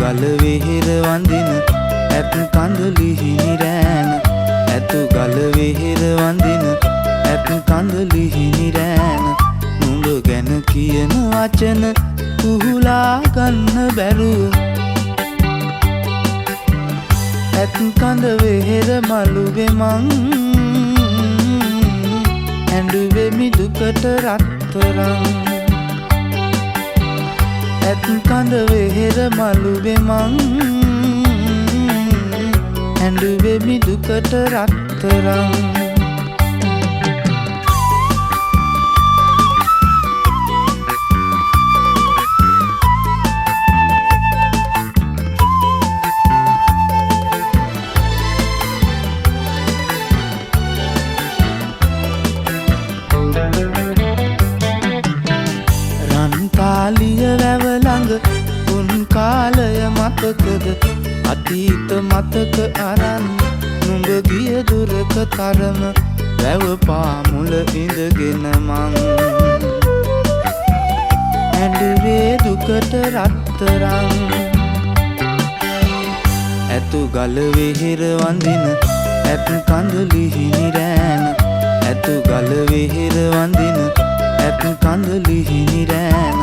ගල වෙහෙර වඳින ඇත් කඳුලි හිමිරෑන ඇතු ගල වෙහෙර වඳින ඇත් කඳුලි හිමිරෑන නුඹ ගැන කියන වචන කුහුලා ගන්න බැරුව ඇත් කඳ වෙහෙර මළුවේ මං ඇඬුවෙමි දුකට රත්තරන් ඇත් කඳ වෙහෙර මළුවේ මං ඇඬුවෙමි දුකට රත්තරන් රන්තාලිය වැව ළඟ උන් කාලය මතකද අතීත මතක අරන් නුඹ ගිය දුරක තරම වැව පාමුල ඉඳගෙන මං ඇඬුවේ දුකට රත්තරන් ඇතු ගල වෙහෙර වඳින ඇත් කඳුලි හිමිරෑන ඇතු ගල වෙහෙර වඳින ඇත් කඳුලි හිමිරෑන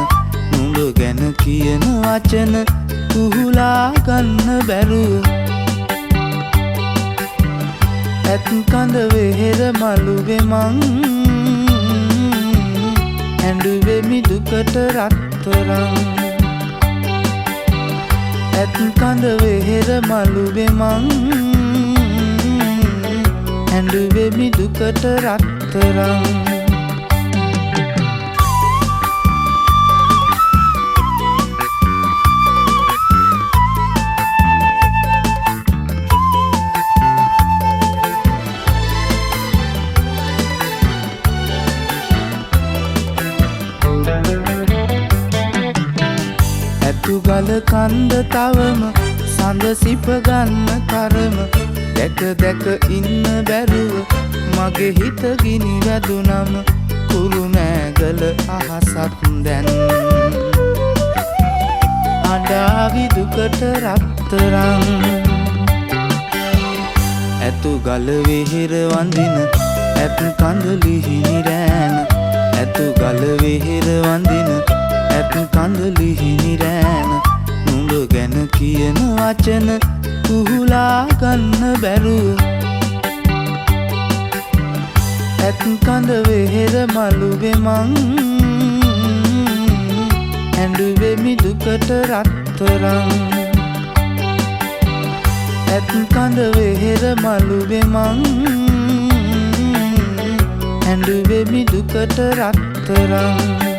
නුඹ ගැන කියන වචන කුහුලා ගන්න බැරුව ඇත් කඳ වෙහෙර මළුවේ මං ඇඬුවෙමි දුකට රත්තරන් ඇත් කඳ වෙහෙර මළුවේ මං ඇඬුවෙමි දුකට රත්තරන් ඇතු ගල කන්ද තවම සඳ සිප ගන්න තරම දැක දැක ඉන්න බැරුව මගේ හිත ගිනි වැදුනම කුරුමෑගල අහසක් දැන් අඬාවි දුකට රත්තරන් ඇතු ගල වෙහෙර වඳින ඇත් කඳුලි හිමිරෑන ඇතු ගල වෙහෙර වඳින ඇත් කඳුලි හිමිරෑන නුඹ ගැන කියන වචන කුහුලා ගන්න බැරුව ඇත් කඳ වෙහෙර මළුවේ මං ඇඬුවෙමි දුකට රත්තරන් ඇත් කඳ වෙහෙර මළුවේ මං ඇඬුවෙමි දුකට රත්තරන්